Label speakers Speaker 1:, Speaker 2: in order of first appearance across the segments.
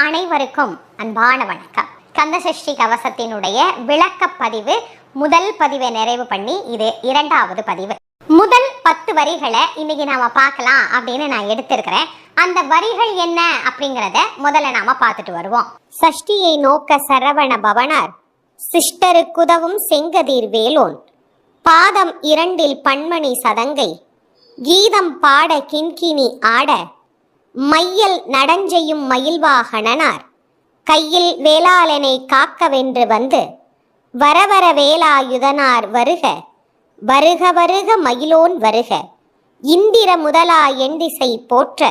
Speaker 1: அனைவருக்கும் அன்பான வணக்கம். கந்தசஷ்டி கவசத்தினுடைய விளக்கப்பதிவு முதல் பதிவை நிறைவு பண்ணி இது இரண்டாவது பதிவு. முதல் 10 வரிகளை இன்னைக்கு நாம பார்க்கலாம் அப்படின்னு நான் எடுத்திருக்கிறேன். அந்த வரிகள் என்ன அப்படிங்கிறத முதல்ல நாம பார்த்துட்டு வருவோம். சஷ்டியை நோக்க சரவண பவனார், சிஷ்டருக்குதவும் செங்கதிர் வேலோன், பாதம் 2 பன்மணி சதங்கை, கீதம் பாட கிண்கிணி ஆட, மையல் நடஞ்செய்யும் மயில்வாகனார், கையில் வேளாளனை காக்கவென்று வந்து, வரவர வேலாயுதனார் வருக, வருக வருக மயிலோன் வருக, இந்திர முதலா எண்டிசை போற்ற,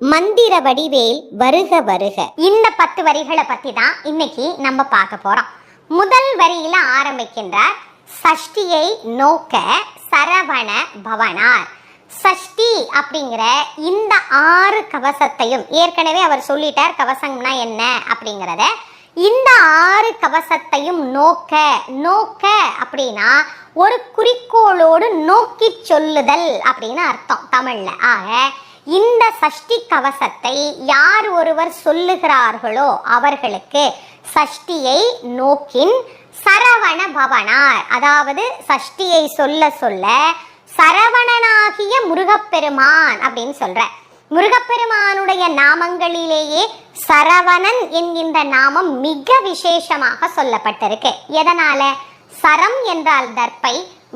Speaker 1: மந்திர வடிவேல் வருக வருக. இந்த 10 வரிகளை பத்தி தான் இன்னைக்கு நம்ம பார்க்க போறோம். முதல் வரியில ஆரம்பிக்கின்றார், சஷ்டியை நோக்க சரவண பவனார். சஷ்டி அப்படிங்கிற இந்த 6 கவசத்தையும் ஏற்கனவே அவர் சொல்லிட்டார் கவசம்னா என்ன அப்படிங்கிறத. இந்த 6 கவசத்தையும் நோக்க நோக்க அப்படின்னா ஒரு குறிக்கோளோடு நோக்கி சொல்லுதல் அப்படின்னு அர்த்தம் தமிழ்ல. ஆக இந்த சஷ்டி கவசத்தை யார் ஒருவர் சொல்லுகிறார்களோ அவர்களுக்கு சஷ்டியை நோக்கின் சரவண பவனார், அதாவது சஷ்டியை சொல்ல சொல்ல சரவணனாகிய முருகப்பெருமான் அப்படின்னு சொல்ற. முருகப்பெருமானுடைய நாமங்களிலேயே சரவணன் என்கின்ற நாமம் மிக விசேஷமாக சொல்லப்பட்டிருக்கு. எதனால? சரம் என்றால் தர்ப்பை,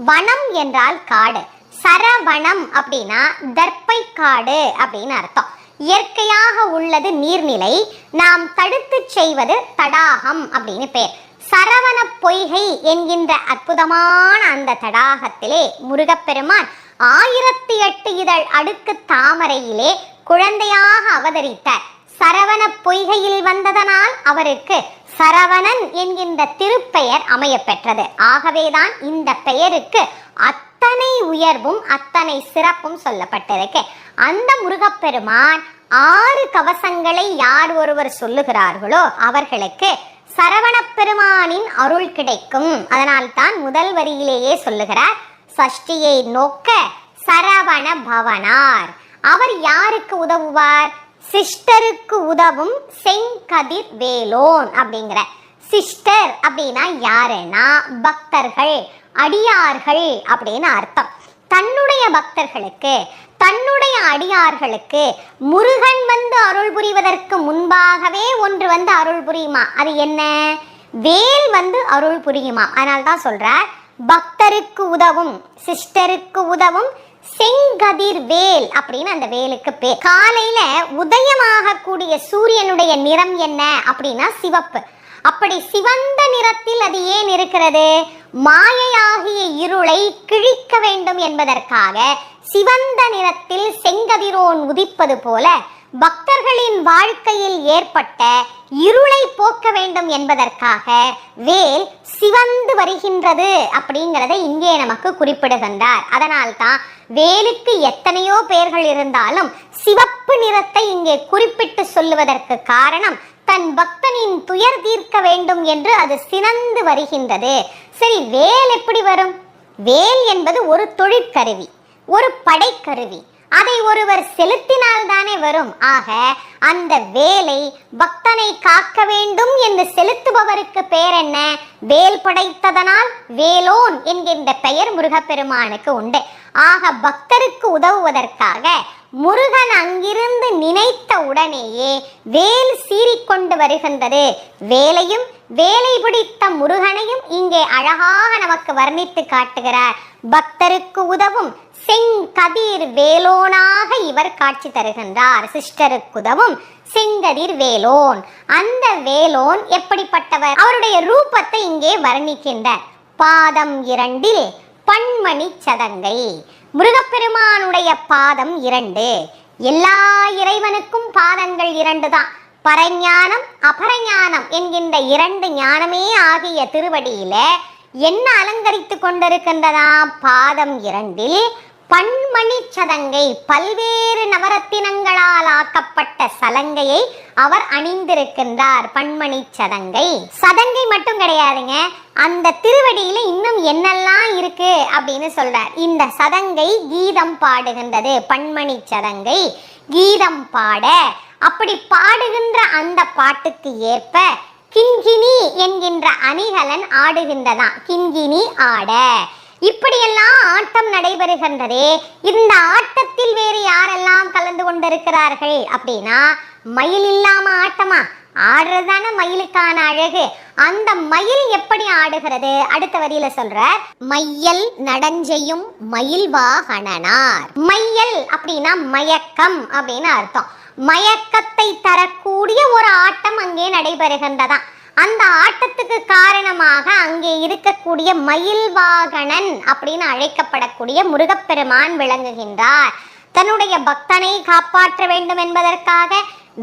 Speaker 1: வனம் என்றால் காடு. சரவணம் அப்படின்னா தர்ப்பை காடு அப்படின்னு அர்த்தம். இயற்கையாக உள்ளது நீர்நிலை, நாம் தடுத்து செய்வது தடாகம் அப்படின்னு பேர். சரவண பொய்கை என்கின்ற அற்புதமான அந்த தடாகத்திலே முருகப்பெருமான் 1008 இதழ் அடுக்கு தாமரையிலே குழந்தையாக அவதரித்தார். சரவண பொய்கையில் வந்ததனால் அவருக்கு சரவணன் என்கின்ற திருப்பெயர் அமைய பெற்றது. ஆகவேதான் இந்த பெயருக்கு அத்தனை உயர்வும் அத்தனை சிறப்பும் சொல்லப்பட்டிருக்கு. அந்த முருகப்பெருமான் 6 கவசங்களை யார் ஒருவர் சொல்லுகிறார்களோ அவர்களுக்கு சரவண பெருமானின் அருள் கிடைக்கும். அதனால்தான் முதல் வரியிலேயே சொல்லுகிறார், சஷ்டியை நோக்க சரவண பவனார். அவர் யாருக்கு உதவுவார்? சிஷ்டருக்கு உதவும் செங்கதிர் வேலோன் அப்படிங்கிற. சிஷ்டர் அப்படின்னா யாருன்னா பக்தர்கள், அடியார்கள் அப்படின்னு அர்த்தம். தன்னுடைய பக்தர்களுக்கு, தன்னுடைய அடியார்களுக்கு முருகன் வந்து அருள் புரிவதற்கு முன்பாகவே ஒன்று வந்து அருள் புரியுமா. அது என்ன? வேல் வந்து அருள் புரியுமா. அதனால்தான் சொல்றார், பக்தருக்கு உதவும் சிஷ்டருக்கு உதவும் செங்கதிர் வேல் அப்படின்னு அந்த வேலுக்கு பேர். காலையில உதயமாக கூடிய சூரியனுடைய நிறம் என்ன அப்படின்னா சிவப்பு. அப்படி சிவந்த நிறத்தில் அது ஏன் இருக்கிறது? மாயையாகிய இருளை கிழிக்க வேண்டும் என்பதற்காக சிவந்த நிறத்தில் செங்கதிரோன் உதிப்பது போல பக்தர்களின் வாழ்க்கையில் ஏற்பட்ட இருளை போக்க வேண்டும் என்பதற்காக வேல் சிவந்து வருகின்றது அப்படிங்கிறத இங்கே நமக்கு குறிப்பிடுகின்றார். அதனால்தான் வேலுக்கு எத்தனையோ பெயர்கள் இருந்தாலும் சிவப்பு நிறத்தை இங்கே குறிப்பிட்டு சொல்லுவதற்கு காரணம், தன் பக்தனின் துயர் தீர்க்க வேண்டும் என்று அது சினந்து வருகின்றது. சரி, வேல் எப்படி வரும்? வேல் என்பது ஒரு தொழிற்கருவி, ஒரு படைக்கருவி. அதை ஒருவர் செலுத்தினால் தானே வரும். ஆக அந்த வேலை பக்தனை காக்க வேண்டும் என்று செலுத்துபவருக்கு பெயர் என்ன? வேல் படைத்ததனால் வேலோன் என்கின்ற பெயர் முருகப்பெருமானுக்கு உண்டு. ஆக பக்தருக்கு உதவுவதற்காக முருகன் அங்கிருந்து நினைத்த உடனேயே வேல் சீறிக்கொண்டு வருகின்றது. வேலையும் வேலை பிடித்த முருகனையும் இங்கே அழகாக நமக்கு வர்ணித்து காட்டுகிறார். பக்தருக்கு உதவும் செங்கதிர் வேலோனாக இவர் காட்சி தருகின்றார். சிஷ்டருக்குதவும் செங்கதிர் வேலோன். அந்த வேலோன் எப்படிப்பட்டவர்? அவருடைய ரூபத்தை இங்கே வர்ணிக்கின்றார். பாதம் 2 பன்மணி சதங்கை. முருகப்பெருமானுடைய பாதம் 2. எல்லா இறைவனுக்கும் பாதங்கள் 2 தான். பரஞானம் அபரஞானம் என்கின்ற 2 ஞானமே ஆகிய திருவடியில என்ன அலங்கரித்து கொண்டிருக்கின்றதா? பாதம் 2 பன்மணி சதங்கை, பல்வேறு நவரத்தினங்களால் ஆக்கப்பட்ட சலங்கையை அவர் அணிந்திருக்கின்றார். பன்மணி சதங்கை. சதங்கை மட்டும் கிடையாதுங்க, அந்த திருவடியில இன்னும் என்னெல்லாம் இருக்கு அப்படின்னு சொல்றார். இந்த சதங்கை கீதம் பாடுகின்றது. பன்மணி சதங்கை கீதம் பாட அப்படி பாடுகின்ற அந்த பாட்டுக்கு ஏற்ப கிண்கிணி என்கின்ற அணிகலன் ஆடுகின்றதாம். கிண்கிணி ஆட இப்படியெல்லாம் ஆட்டம் நடைபெறுகின்றதே. இந்த ஆட்டத்தில் வேறு யாரெல்லாம் கலந்து கொண்டிருக்கிறார்கள் அப்படின்னா, மயில் இல்லாம ஆட்டமா? ஆடுறதான மயிலுக்கான அழகு. அந்த மயில் எப்படி ஆடுகிறது அடுத்த வரியில சொல்ற, மையல் நடஞ்செய்யும் மயில் வாகனனார். மையல் அப்படின்னா மயக்கம் அப்படின்னு அர்த்தம். மயக்கத்தை தரக்கூடிய ஒரு ஆட்டம் அங்கே நடைபெறுகின்றதாம். அந்த ஆட்டத்துக்கு காரணமாக அங்கே இருக்கக்கூடிய மயில் வாகனன் அப்படின்னு அழைக்கப்படக்கூடிய முருகப்பெருமான் விளங்குகின்றார். தன்னுடைய பக்தனை காப்பாற்ற வேண்டும் என்பதற்காக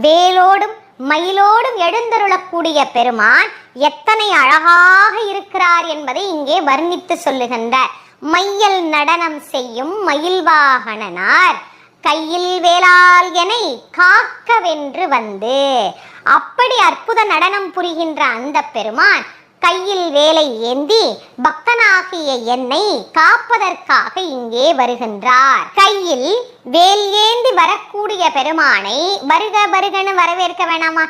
Speaker 1: வேலோடும் மயிலோடும் எழுந்தருளக்கூடிய பெருமான் எத்தனை அழகாக இருக்கிறார் என்பதை இங்கே வர்ணித்து சொல்லுகின்றார். மையல் நடனம் செய்யும் மயில் வாகனனார் கையில் வேளால் எனை காக்கவென்று வந்து. அப்படி அற்புத நடனம் புரிகின்ற அந்த பெருமான் கையில் வேலை ஏந்தி பக்தனாகிய என்னை காப்பதற்காக இங்கே வருகின்றார். கையில் வேல் ஏந்தி வரக்கூடிய பெருமானை வருக வருகன்னு வரவேற்க வேணாமா?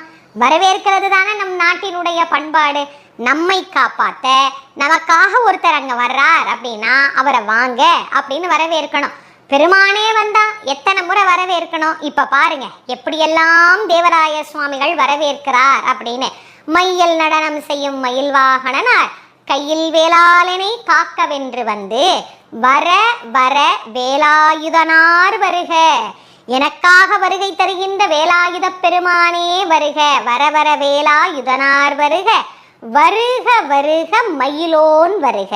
Speaker 1: வரவேற்கிறது தானே நம் நாட்டினுடைய பண்பாடு. நம்மை காப்பாத்த நமக்காக ஒருத்தர் அங்க வர்றார் அப்படின்னா அவரை வாங்க அப்படின்னு வரவேற்கணும். பெருமானே வந்தா எத்தனை முறை வரவேற்கணும். இப்ப பாருங்க எப்படியெல்லாம் தேவராய சுவாமிகள் வரவேற்கிறார் அப்படின்னு. மையல் நடனம் செய்யும் மயில் வாகனனார் கையில் வேளாளனை காக்கவென்று வந்து வர வர வேலாயுதனார் வருக. எனக்காக வருகை தருகின்ற வேலாயுத பெருமானே வருக. வர வர வேலாயுதனார் வருக. வருக வருக மயிலோன் வருக.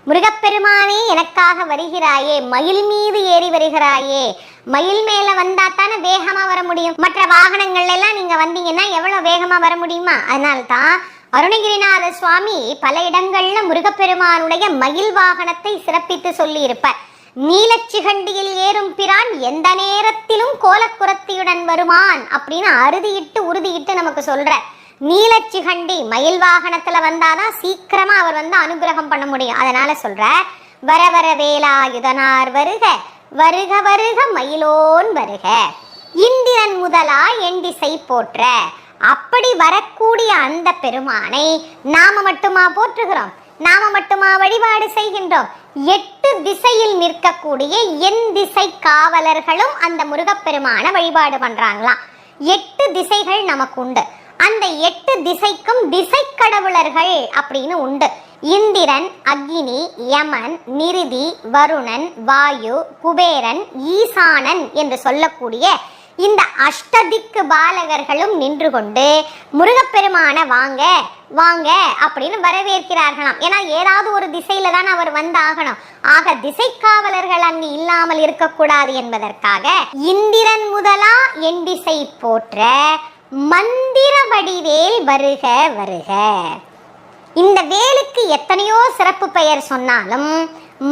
Speaker 1: முருகப்பெருமானே எனக்காக வருகிறாயே, மயில் மீது ஏறி வருகிறாயே. மயில் மேல வந்தா தானே வேகமா வர முடியும். மற்ற வாகனங்கள்ல எல்லாம் நீங்க வந்தீங்கன்னா எவ்வளவு வேகமா வர முடியுமா? அதனால்தான் அருணகிரிநாத சுவாமி பல இடங்கள்ல முருகப்பெருமானுடைய மயில் வாகனத்தை சிறப்பித்து சொல்லி இருப்பார். நீலச்சிகண்டியில் ஏறும் பிரான் எந்த நேரத்திலும் கோலக்குரத்தியுடன் வருமான் அப்படின்னு அறுதியிட்டு உறுதியிட்டு நமக்கு சொல்ற. நீலச்சிகண்டி மயில் வாகனத்துல வந்தாதான் சீக்கிரமா அவர் வந்து அனுகிரகம் பண்ண முடியும். அதனால சொல்ற வர வர வேலாயுதனார் வருக. வருக வருக மயிலோன் வருக. இந்திரன் முதலா எண்டிசை போற்ற. அப்படி வரக்கூடிய அந்த பெருமானை நாம மட்டுமா போற்றுகிறோம்? நாம மட்டுமா வழிபாடு செய்கின்றோம்? 8 திசையில் நிற்கக்கூடிய என் திசை காவலர்களும் அந்த முருகப்பெருமான வழிபாடு பண்றாங்களாம். 8 திசைகள் நமக்கு உண்டு. அந்த 8 திசைக்கும் திசை கடவுளர்கள் அப்படின்னு உண்டு. இந்திரன், அக்னி, யமன், நிருதி, வருணன், வாயு, குபேரன், ஈசானன் என்று சொல்லக்கூடிய இந்த அஷ்டதிக்கு பாலகர்களும் நின்று கொண்டு முருகப்பெருமான வாங்க வாங்க அப்படின்னு வரவேற்கிறார்களாம். ஏன்னா ஏதாவது ஒரு திசையில தான் அவர் வந்தாகணும். ஆக திசை காவலர்கள் அங்கு இல்லாமல் இருக்கக்கூடாது என்பதற்காக இந்திரன் முதலா எண்டிசை போற்ற மந்திர வடிவேல் வருக வருக. இந்த வேலுக்கு எத்தனையோ சிறப்பு பெயர் சொன்னாலும்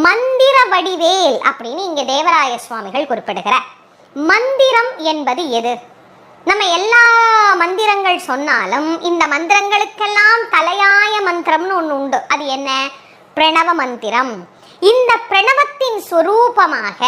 Speaker 1: மந்திர வடிவேல் அப்படின்னு இங்க தேவராய சுவாமிகள் குறிப்பிடுகிறார். மந்திரம் என்பது எது? நம்ம எல்லா மந்திரங்கள் சொன்னாலும் இந்த மந்திரங்களுக்கெல்லாம் தலையாய மந்திரம்னு ஒன்று உண்டு. அது என்ன? பிரணவ மந்திரம். இந்த பிரணவத்தின் சொரூபமாக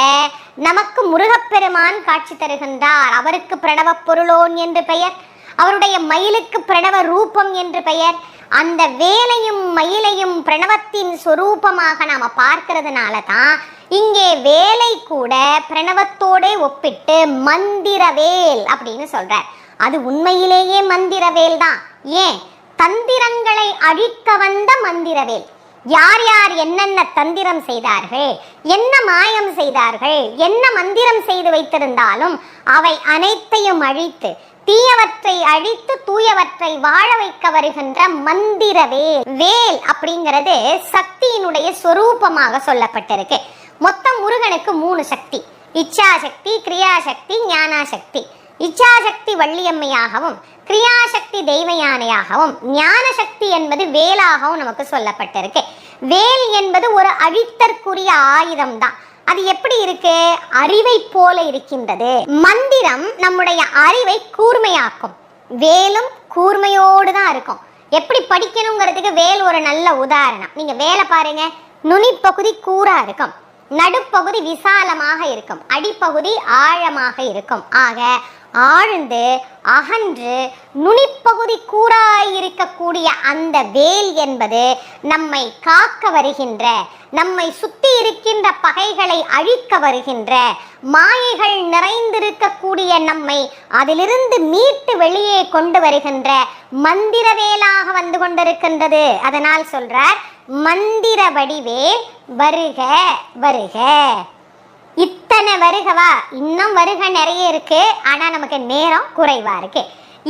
Speaker 1: நமக்கு முருகப்பெருமான் காட்சி தருகின்றார். அவருக்கு பிரணவ பொருளோன் என்று பெயர், அவருடைய மயிலுக்கு பிரணவ ரூபம் என்று பெயர். அந்த வேலையும் மயிலையும் பிரணவத்தின் சொரூபமாக நாம பார்க்கிறதுனால தான் இங்கே வேலை கூட பிரணவத்தோட ஒப்பிட்டு மந்திரவேல் அப்படின்னு சொல்றார். அது உண்மையிலேயே மந்திரவேல் தான். ஏன்? தந்திரங்களை அழிக்க வந்த மந்திரவேல். யார் யார் என்னென்ன தந்திரம் செய்தார்கள், என்ன மாயம் செய்தார்கள், என்ன மந்திரம் செய்து வைத்திருந்தாலும் அவை அனைத்தையும் அழித்து தீயவற்றை அழித்து தூயவற்றை வாழ வைக்க வருகின்ற மந்திரவேல். வேல் அப்படிங்கிறது சக்தியினுடைய சொரூபமாக சொல்லப்பட்டிருக்கு. மொத்தம் முருகனுக்கு 3 சக்தி: இச்சாசக்தி, கிரியாசக்தி, ஞானாசக்தி. இச்சாசக்தி வள்ளியம்மையாகவும், கிரியாசக்தி தெய்வ யானையாகவும், ஞானசக்தி என்பது வேலாகவும் நமக்கு சொல்லப்பட்டிருக்கு. வேல் என்பது ஒரு அழித்தற்குரிய ஆயுதம் தான். அது எப்படி இருக்கு? அறிவை போல இருக்கின்றது. மந்திரம் நம்முடைய அறிவை கூர்மையாக்கும். வேலும் கூர்மையோடு தான் இருக்கும். எப்படி படிக்கணுங்கிறதுக்கு வேல் ஒரு நல்ல உதாரணம். நீங்க வேலை பாருங்க, நுனி பகுதி கூரா இருக்கும், நடுப்பகுதி விசாலமாக இருக்கும், அடிப்பகுதி ஆழமாக இருக்கும். ஆக ஆழ்ந்து அகன்று நுனிப்பகுதி கூராயிருக்கக்கூடிய அந்த வேல் என்பது நம்மை காக்க வருகின்ற, நம்மை சுத்தி இருக்கின்ற பகைகளை அழிக்க வருகின்ற, மாயைகள் நிறைந்திருக்கக்கூடிய நம்மை அதிலிருந்து மீட்டு வெளியே கொண்டு வருகின்ற மந்திர வேலாக வந்து கொண்டிருக்கின்றது. அதனால் சொல்றார், மந்திர வடிவேல் வருக வருக. இத்தனை வருகவா, இன்னும் வருக நிறைய இருக்கு, ஆனா நமக்கு நேரம் குறைவா இருக்கு.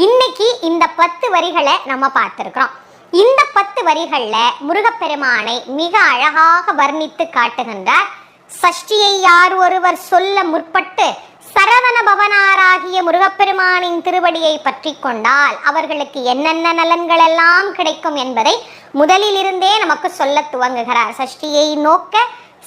Speaker 1: இன்னைக்கு இந்த 10 வரிகளை நம்ம பார்த்திருக்கிறோம். இந்த 10 வரிகள்ல முருகப்பெருமானை மிக அழகாக வர்ணித்து காட்டுகின்றார். சஷ்டியை யார் ஒருவர் சொல்ல முற்பட்டு சரவண பவனாராகிய முருகப்பெருமானின் திருவடியை பற்றி கொண்டால் அவர்களுக்கு என்னென்ன நலன்கள் எல்லாம் கிடைக்கும் என்பதை முதலிலிருந்தே நமக்கு சொல்ல துவங்குகிறார். சஷ்டியை நோக்க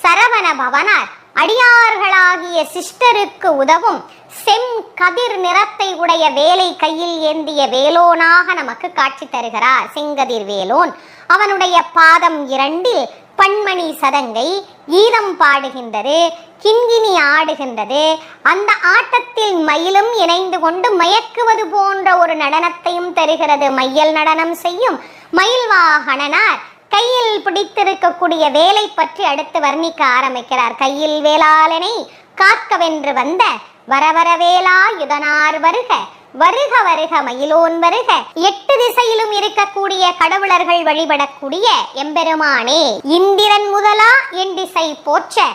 Speaker 1: சரவண பவனார் அடியார்களாகிய சிஸ்டருக்கு உதவும் செம் கதிர் நிறத்தை உடைய வேலை கையில் ஏந்திய வேலோனாக நமக்கு காட்சி தருகிறார். செங்கதிர் வேலோன். அவனுடைய பாதம் 2 பன்மணி சதங்கை கீதம் பாடுகின்றது, கிண்கிணி ஆடுகின்றது. அந்த ஆட்டத்தில் மயிலும் இணைந்து கொண்டு மயக்குவது போன்ற ஒரு நடனத்தையும் தருகிறது. மையல் நடனம் செய்யும் மயில் வாகனனார் கையில் பிடித்திருக்கக்கூடிய வேலை பற்றி அடுத்து வர்ணிக்க ஆரம்பிக்கிறார். கையில் வேளாளனை காக்கவென்று வந்த வரவர வேளா யுதனார் வருக வருக வருக மயிலோன் வருக. 8 திசையிலும் இருக்கக்கூடிய கடவுளர்கள் வழிபடக்கூடிய எம்பெருமானே, இந்திரன் முதலா என் திசை போற்ற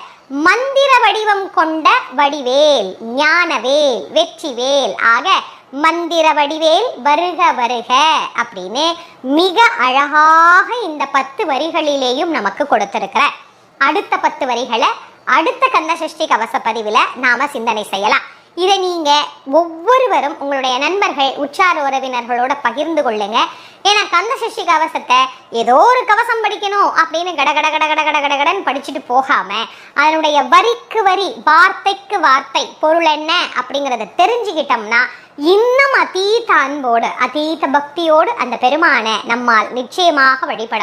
Speaker 1: மந்திர வடிவம் கொண்ட வடிவேல், ஞானவேல், வெற்றிவேல். ஆக மந்திர வடிவேல் வருக வருக அப்படின்னு மிக அழகாக இந்த 10 வரிகளிலேயும் நமக்கு கொடுத்திருக்கிற அடுத்த 10 வரிகளை அடுத்த கந்தசஷ்டி கவச பதிவில் நாம சிந்தனை செய்யலாம். இதை நீங்க ஒவ்வொருவரும் உங்களுடைய நண்பர்கள் உற்றார் உறவினர்களோட பகிர்ந்து கொள்ளுங்க. ஏன்னா கந்தசஷ்டி கவசத்தை ஏதோ ஒரு கவசம் படிக்கணும் அப்படின்னு கடகட கடகட கடகடன் படிச்சுட்டு போகாம அதனுடைய வரிக்கு வரி, வார்த்தைக்கு வார்த்தை பொருள் என்ன அப்படிங்கிறத தெரிஞ்சுக்கிட்டோம்னா இன்னும் அதீத அன்போடு அதீத பக்தியோடு அந்த பெருமானை நம்மால் நிச்சயமாக வழிபட